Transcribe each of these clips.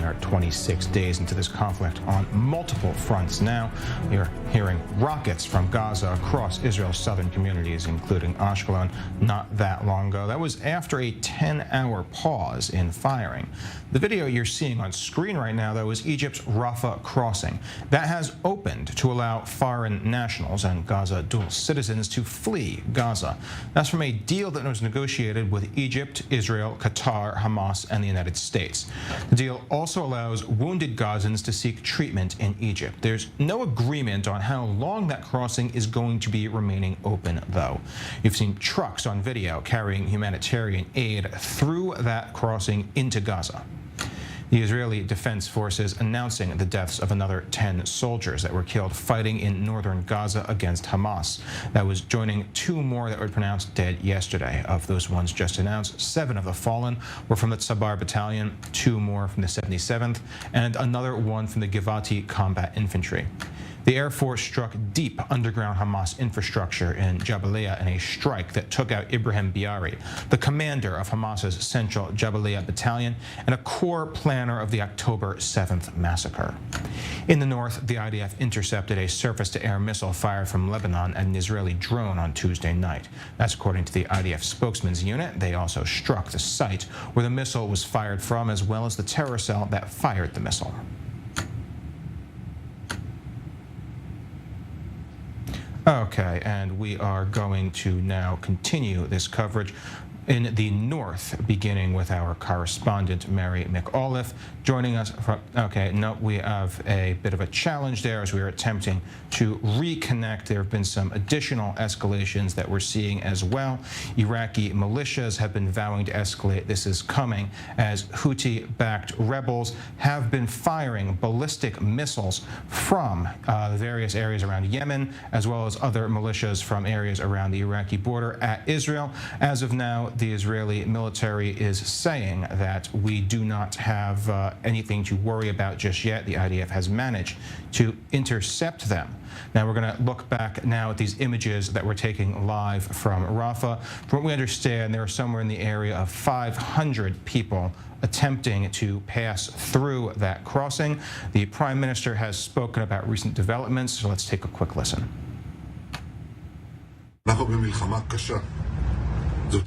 are 26 days into this conflict on multiple fronts now. We are hearing rockets from Gaza across Israel's southern communities, including Ashkelon, not that long ago. That was after a 10-hour pause in firing. The video you're seeing on screen right now, though, is Egypt's Rafah crossing. That has opened to allow foreign nationals and Gaza dual citizens to flee Gaza. That's from a deal that was negotiated with Egypt, Israel, Qatar, Hamas, and the United States. The deal also allows wounded Gazans to seek treatment in Egypt. There's no agreement on how long that crossing is going to be remaining open, though. You've seen trucks on video carrying humanitarian aid through that crossing into Gaza. The Israeli Defense Forces announcing the deaths of another 10 soldiers that were killed fighting in northern Gaza against Hamas. That was joining 2 more that were pronounced dead yesterday. Of those ones just announced, 7 of the fallen were from the Tsabar Battalion, 2 more from the 77th, and another 1 from the Givati Combat Infantry. The Air Force struck deep underground Hamas infrastructure in Jabalia in a strike that took out Ibrahim Biari, the commander of Hamas's Central Jabalia Battalion and a core planner of the October 7th massacre. In the north, the IDF intercepted a surface-to-air missile fired from Lebanon at an Israeli drone on Tuesday night. That's according to the IDF spokesman's unit. They also struck the site where the missile was fired from, as well as the terror cell that fired the missile. Okay, and we are going to now continue this coverage in the north, beginning with our correspondent, Mary McAuliffe, joining us from, okay, no, we have a bit of a challenge there as we are attempting to reconnect. There have been some additional escalations that we're seeing as well. Iraqi militias have been vowing to escalate. This is coming as Houthi-backed rebels have been firing ballistic missiles from various areas around Yemen, as well as other militias from areas around the Iraqi border at Israel. As of now, the Israeli military is saying that we do not have anything to worry about just yet. The IDF has managed to intercept them. Now we're going to look back now at these images that we're taking live from Rafah. From what we understand, there are somewhere in the area of 500 people attempting to pass through that crossing. The Prime Minister has spoken about recent developments, so let's take a quick listen.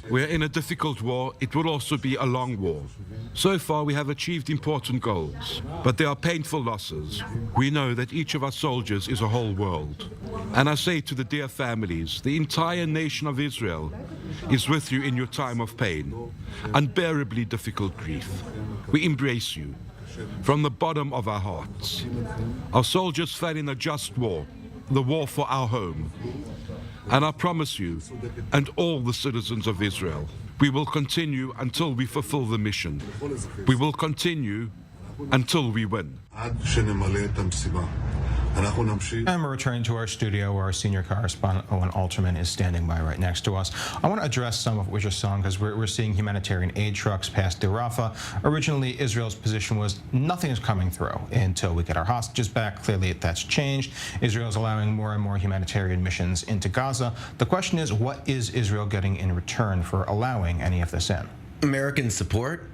We're in a difficult war. It will also be a long war. So far, we have achieved important goals, but there are painful losses. We know that each of our soldiers is a whole world. And I say to the dear families, the entire nation of Israel is with you in your time of pain, unbearably difficult grief. We embrace you from the bottom of our hearts. Our soldiers fell in a just war, the war for our home. And I promise you, and all the citizens of Israel, we will continue until we fulfill the mission. We will continue until we win. And we're returning to our studio where our senior correspondent, Owen Alterman, is standing by right next to us. I want to address some of what we're just saying because we're seeing humanitarian aid trucks pass through Rafah. Originally, Israel's position was nothing is coming through until we get our hostages back. Clearly, that's changed. Israel is allowing more and more humanitarian missions into Gaza. The question is, what is Israel getting in return for allowing any of this in? American support.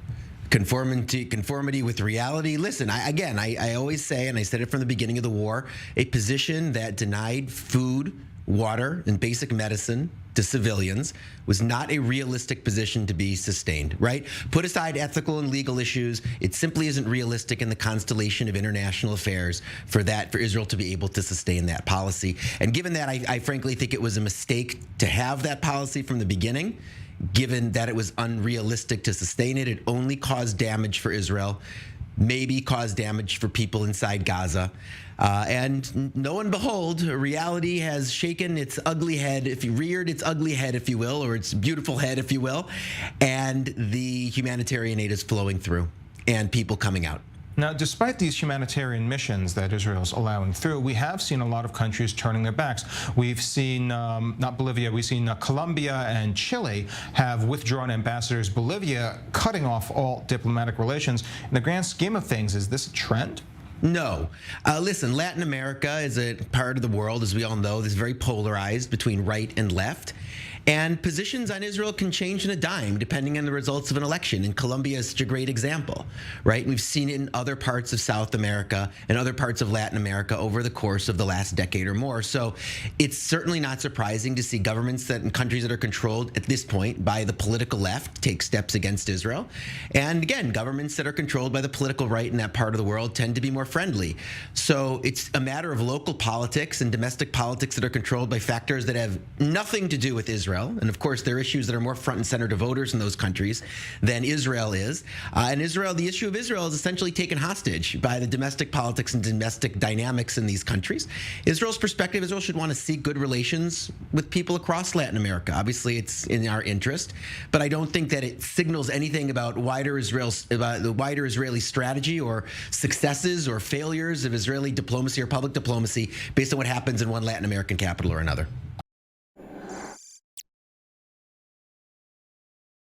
Conformity with reality. Listen, I always say, and I said it from the beginning of the war, a position that denied food, water, and basic medicine to civilians was not a realistic position to be sustained, right? Put aside ethical and legal issues, it simply isn't realistic in the constellation of international affairs for Israel to be able to sustain that policy. And given that, I frankly think it was a mistake to have that policy from the beginning. Given that it was unrealistic to sustain it, it only caused damage for Israel, maybe caused damage for people inside Gaza. And lo and behold, reality has shaken its ugly head, reared its ugly head, if you will, or its beautiful head, if you will, and the humanitarian aid is flowing through and people coming out. Now, despite these humanitarian missions that Israel's allowing through, we have seen a lot of countries turning their backs. We've seen, not Bolivia, we've seen Colombia and Chile have withdrawn ambassadors. Bolivia cutting off all diplomatic relations. In the grand scheme of things, is this a trend? No. Listen, Latin America is a part of the world, as we all know, that's very polarized between right and left. And positions on Israel can change in a dime depending on the results of an election. And Colombia is such a great example, right? We've seen it in other parts of South America and other parts of Latin America over the course of the last decade or more. So it's certainly not surprising to see governments that in countries that are controlled at this point by the political left take steps against Israel. And again, governments that are controlled by the political right in that part of the world tend to be more friendly. So it's a matter of local politics and domestic politics that are controlled by factors that have nothing to do with Israel. And of course, there are issues that are more front and center to voters in those countries than Israel is. And Israel, the issue of Israel is essentially taken hostage by the domestic politics and domestic dynamics in these countries. Israel's perspective, Israel should want to seek good relations with people across Latin America. Obviously, it's in our interest, but I don't think that it signals anything about the wider Israeli strategy or successes or failures of Israeli diplomacy or public diplomacy based on what happens in one Latin American capital or another.